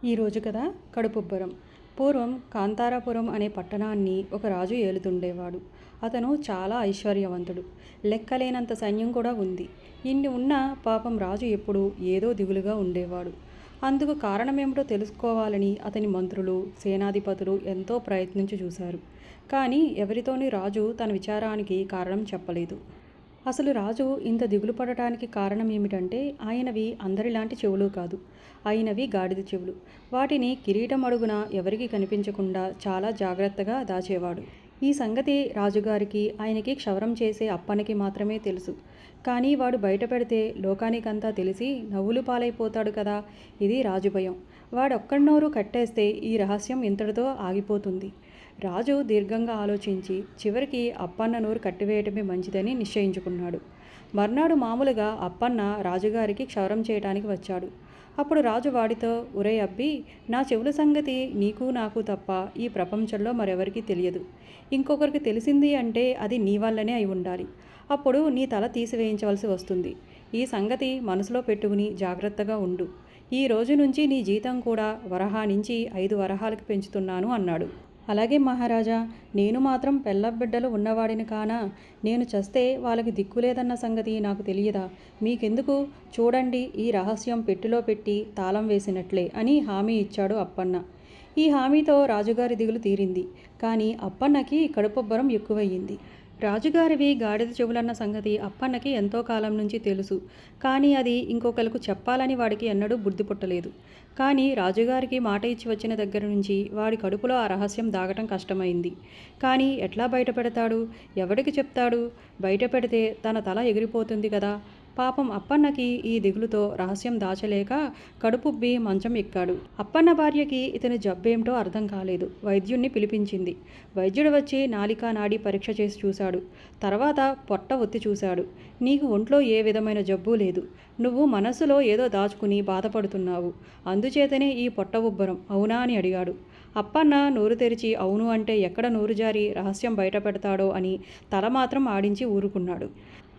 ఈరోజు కదా కడుపుబ్బరం. పూర్వం కాంతారాపురం అనే పట్టణాన్ని ఒక రాజు ఏలుతుండేవాడు. అతను చాలా ఐశ్వర్యవంతుడు. లెక్కలేనంత సైన్యం కూడా ఉంది. ఇన్ని ఉన్నా పాపం రాజు ఎప్పుడూ ఏదో దిగులుగా ఉండేవాడు. అందుకు కారణమేమిటో తెలుసుకోవాలని అతని మంత్రులు, సేనాధిపతులు ఎంతో ప్రయత్నించి చూశారు. కానీ ఎవరితోని రాజు తన విచారానికి కారణం చెప్పలేదు. అసలు రాజు ఇంత దిగులు పడటానికి కారణం ఏమిటంటే ఆయనవి అందరిలాంటి చెవులు కాదు. ఆయనవి గాడిద చెవులు. వాటిని కిరీటం అడుగున ఎవరికి కనిపించకుండా చాలా జాగ్రత్తగా దాచేవాడు. ఈ సంగతి రాజుగారికి, ఆయనకి క్షవరం చేసే అప్పన్నకి మాత్రమే తెలుసు. కానీ వాడు బయట పెడితే లోకానికంతా తెలిసి నవ్వులు పాలైపోతాడు కదా. ఇది రాజు భయం. వాడొక్కడినోరు కట్టేస్తే ఈ రహస్యం ఇంతటితో ఆగిపోతుంది. రాజు దీర్ఘంగా ఆలోచించి చివరికి అప్పన్న నోరు కట్టివేయటమే మంచిదని నిశ్చయించుకున్నాడు. మర్నాడు మామూలుగా అప్పన్న రాజుగారికి క్షవరం చేయటానికి వచ్చాడు. అప్పుడు రాజు వాడితో, ఒరే అబ్బి, నా చెవుల సంగతి నీకు నాకు తప్ప ఈ ప్రపంచంలో మరెవరికీ తెలియదు. ఇంకొకరికి తెలిసింది అంటే అది నీ వల్లనే అయి ఉండాలి. అప్పుడు నీ తల తీసివేయించవలసి వస్తుంది. ఈ సంగతి మనసులో పెట్టుకుని జాగ్రత్తగా ఉండు. ఈ రోజు నుంచి నీ జీతం కూడా వరహా నుంచి 5 వరహాలకు పెంచుతున్నాను అన్నాడు. అలాగే మహారాజా, నేను మాత్రం పెళ్ళబిడ్డలు ఉన్నవాడిని కానా? నేను చస్తే వాళ్ళకి దిక్కులేదన్న సంగతి నాకు తెలియదా? మీకెందుకు? చూడండి, ఈ రహస్యం పెట్టెలో పెట్టి తాళం వేసినట్లే అని హామీ ఇచ్చాడు అప్పన్న. ఈ హామీతో రాజుగారి దిగులు తీరింది. కానీ అప్పన్నకి కడుపుబ్బరం ఎక్కువయ్యింది. రాజుగారివి గాడిద చెవులన్న సంగతి అప్పన్నకి ఎంతో కాలం నుంచి తెలుసు. కానీ అది ఇంకొకరికి చెప్పాలని వాడికి ఎన్నడూ బుద్ధి పుట్టలేదు. కానీ రాజుగారికి మాట ఇచ్చి వచ్చిన దగ్గర నుంచి వాడి కడుపులో ఆ రహస్యం దాగటం కష్టమైంది. కానీ ఎట్లా బయట పెడతాడు? ఎవడికి చెప్తాడు? బయట పెడితే తన తల ఎగిరిపోతుంది కదా. పాపం అప్పన్నకి ఈ దిగులుతో రహస్యం దాచలేక కడుపుబ్బి మంచం ఎక్కాడు. అప్పన్న భార్యకి ఇతని జబ్బేమిటో అర్థం కాలేదు. వైద్యుణ్ణి పిలిపించింది. వైద్యుడు వచ్చి నాలికా నాడి పరీక్ష చేసి చూశాడు. తర్వాత పొట్ట ఒత్తి చూశాడు. నీకు ఒంట్లో ఏ విధమైన జబ్బు లేదు. నువ్వు మనస్సులో ఏదో దాచుకుని బాధపడుతున్నావు. అందుచేతనే ఈ పొట్ట ఉబ్బరం, అవునా అని అడిగాడు. అప్పన్న నోరు తెరిచి అవును అంటే ఎక్కడ నోరు జారి రహస్యం బయట పెడతాడో అని తల మాత్రం ఆడించి ఊరుకున్నాడు.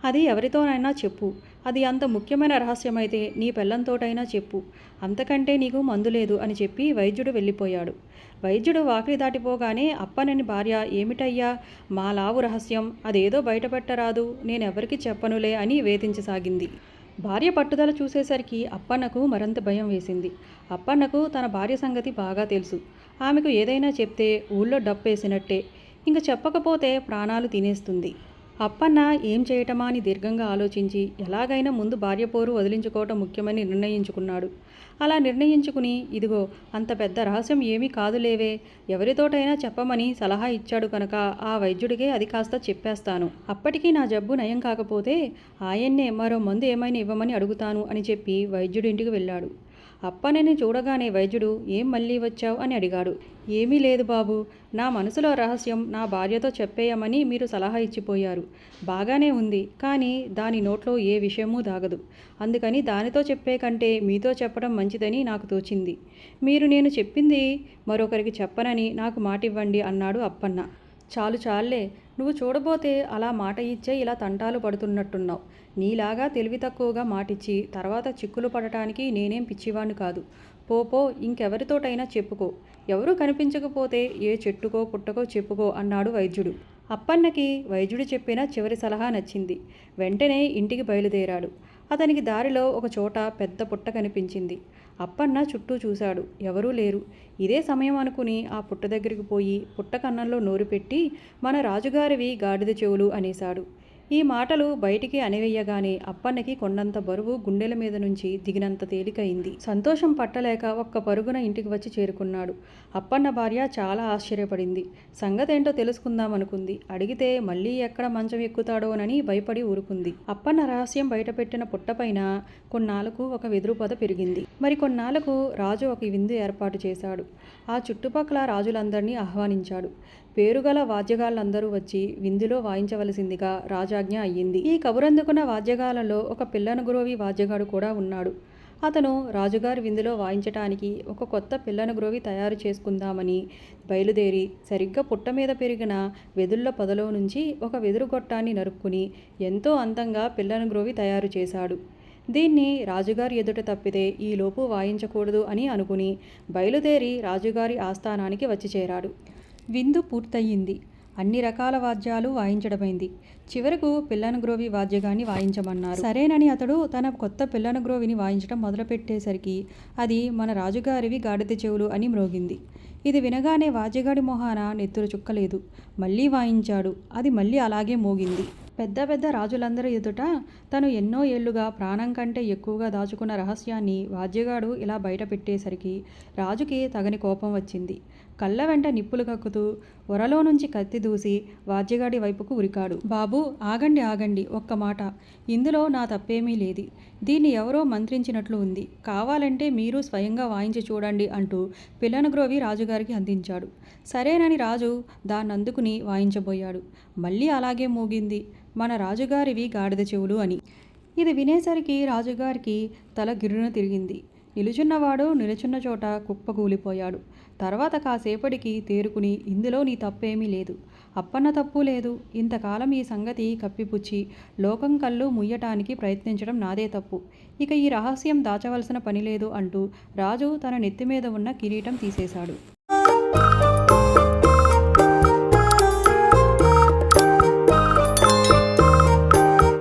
అది ఎవరితోనైనా చెప్పు. అది అంత ముఖ్యమైన రహస్యమైతే నీ పెళ్ళంతోటైనా చెప్పు. అంతకంటే నీకు మందు లేదు అని చెప్పి వైద్యుడు వెళ్ళిపోయాడు. వైద్యుడు వాకిలి దాటిపోగానే అప్పనని భార్య, ఏమిటయ్యా మా లావు రహస్యం, అదేదో బయటపెట్టరాదు, నేనెవరికి చెప్పనులే అని వేధించసాగింది. భార్య పట్టుదల చూసేసరికి అప్పన్నకు మరింత భయం వేసింది. అప్పన్నకు తన భార్య సంగతి బాగా తెలుసు. ఆమెకు ఏదైనా చెప్తే ఊళ్ళో డప్పేసినట్టే. ఇంక చెప్పకపోతే ప్రాణాలు తినేస్తుంది. అప్పన్న ఏం చేయటమా అని దీర్ఘంగా ఆలోచించి ఎలాగైనా ముందు భార్య పోరు వదిలించుకోవటం ముఖ్యమని నిర్ణయించుకున్నాడు. అలా నిర్ణయించుకుని, ఇదిగో అంత పెద్ద రహస్యం ఏమీ కాదులేవే, ఎవరితోటైనా చెప్పమని సలహా ఇచ్చాడు కనుక ఆ వైద్యుడికే అది కాస్త చెప్పేస్తాను. అప్పటికీ నా జబ్బు నయం కాకపోతే ఆయన్నే మరో మందు ఏమైనా ఇవ్వమని అడుగుతాను అని చెప్పి వైద్యుడి ఇంటికి వెళ్ళాడు. అప్పన్నని చూడగానే వైద్యుడు, ఏం మళ్ళీ వచ్చావు అని అడిగాడు. ఏమీ లేదు బాబు, నా మనసులో రహస్యం నా భార్యతో చెప్పేయమని మీరు సలహా ఇచ్చిపోయారు. బాగానే ఉంది, కానీ దాని నోట్లో ఏ విషయమూ దాగదు. అందుకని దానితో చెప్పే కంటే మీతో చెప్పడం మంచిదని నాకు తోచింది. మీరు నేను చెప్పింది మరొకరికి చెప్పనని నాకు మాటివ్వండి అన్నాడు అప్పన్న. చాలు చాలే, నువ్వు చూడబోతే అలా మాట ఇచ్చే ఇలా తంటాలు పడుతున్నట్టున్నావు. నీలాగా తెలివి తక్కువగా మాటిచ్చి తర్వాత చిక్కులు పడటానికి నేనేం పిచ్చివాణ్ణి కాదు. పో ఇంకెవరితోటైనా చెప్పుకో. ఎవరూ కనిపించకపోతే ఏ చెట్టుకో పుట్టకో చెప్పుకో అన్నాడు వైద్యుడు. అప్పన్నకి వైద్యుడు చెప్పిన చివరి సలహా నచ్చింది. వెంటనే ఇంటికి బయలుదేరాడు. అతనికి దారిలో ఒక చోట పెద్ద పుట్ట కనిపించింది. అప్పన్న చుట్టూ చూశాడు. ఎవరూ లేరు. ఇదే సమయం అనుకుని ఆ పుట్ట దగ్గరికి పోయి పుట్ట కన్నంలో నోరు పెట్టి, మన రాజుగారివి గాడిద చెవులు అనేశాడు. ఈ మాటలు బయటికి అనివేయగానే అప్పన్నకి కొండంత బరువు గుండెల మీద నుంచి దిగినంత తేలికయింది. సంతోషం పట్టలేక ఒక్క పరుగున ఇంటికి వచ్చి చేరుకున్నాడు. అప్పన్న భార్య చాలా ఆశ్చర్యపడింది. సంగతేంటో తెలుసుకుందామనుకుంది. అడిగితే మళ్ళీ ఎక్కడ మంచం ఎక్కుతాడోనని భయపడి ఊరుకుంది. అప్పన్న రహస్యం బయటపెట్టిన పుట్టపైన కొన్నాళ్లకు ఒక వెదురు పొద పెరిగింది. మరి కొన్నాళ్లకు రాజు ఒక విందు ఏర్పాటు చేశాడు. ఆ చుట్టుపక్కల రాజులందరినీ ఆహ్వానించాడు. పేరుగల వాద్యగాళ్ళందరూ వచ్చి విందులో వాయించవలసిందిగా రాజాజ్ఞ అయ్యింది. ఈ కబురందుకున్న వాద్యగాలలో ఒక పిల్లను గ్రోవి వాద్యగాడు కూడా ఉన్నాడు. అతను రాజుగారి విందులో వాయించటానికి ఒక కొత్త పిల్లను గ్రోవి తయారు చేసుకుందామని బయలుదేరి సరిగ్గా పుట్ట మీద పెరిగిన వెదుళ్ళ పొదలో నుంచి ఒక వెదురు గొట్టాన్ని నరుక్కుని ఎంతో అందంగా పిల్లను గ్రోవి తయారు చేశాడు. దీన్ని రాజుగారి ఎదుట తప్పితే ఈలోపు వాయించకూడదు అని అనుకుని బయలుదేరి రాజుగారి ఆస్థానానికి వచ్చి చేరాడు. విందు పూర్తయింది. అన్ని రకాల వాద్యాలు వాయించడమైంది. చివరకు పిల్లనగ్రోవి వాద్యగాన్ని వాయించమన్నారు. సరేనని అతడు తన కొత్త పిల్లనగ్రోవిని వాయించడం మొదలుపెట్టేసరికి అది మన రాజుగారివి గాడిద చెవులు అని మ్రోగింది. ఇది వినగానే వాద్యగాడి మొహాన నెత్తురు చుక్కలేదు. మళ్ళీ వాయించాడు. అది మళ్ళీ అలాగే మోగింది. పెద్ద పెద్ద రాజులందరి ఎదుట తను ఎన్నో ఏళ్లుగా ప్రాణం కంటే ఎక్కువగా దాచుకున్న రహస్యాన్ని వాద్యగాడు ఇలా బయట పెట్టేసరికి రాజుకి తగని కోపం వచ్చింది. కళ్ళ వెంట నిప్పులు కక్కుతూ ఒరలో నుంచి కత్తి దూసి వాద్యగాడి వైపుకు ఉరికాడు. బాబూ, ఆగండి ఆగండి, ఒక్క మాట. ఇందులో నా తప్పేమీ లేదు. దీన్ని ఎవరో మంత్రించినట్లు ఉంది. కావాలంటే మీరు స్వయంగా వాయించి చూడండి అంటూ పిల్లనగ్రోవి రాజుగారికి అందించాడు. సరేనని రాజు దాన్నందుకుని వాయించబోయాడు. మళ్ళీ అలాగే మోగింది. మన రాజుగారివి గాడిద చెవులు అని. ఇది వినేసరికి రాజుగారికి తల గిర్రున తిరిగింది. నిలుచున్నవాడు నిలుచున్న చోట కుప్పకూలిపోయాడు. తర్వాత కాసేపటికి తేరుకుని ఇందులో నీ తప్పేమీ లేదు, అప్పన్న తప్పు లేదు. ఇంతకాలం ఈ సంగతి కప్పిపుచ్చి లోకం కళ్ళు ముయ్యటానికి ప్రయత్నించడం నాదే తప్పు. ఇక ఈ రహస్యం దాచవలసిన పని లేదు అంటూ రాజు తన నెత్తిమీద ఉన్న కిరీటం తీసేశాడు.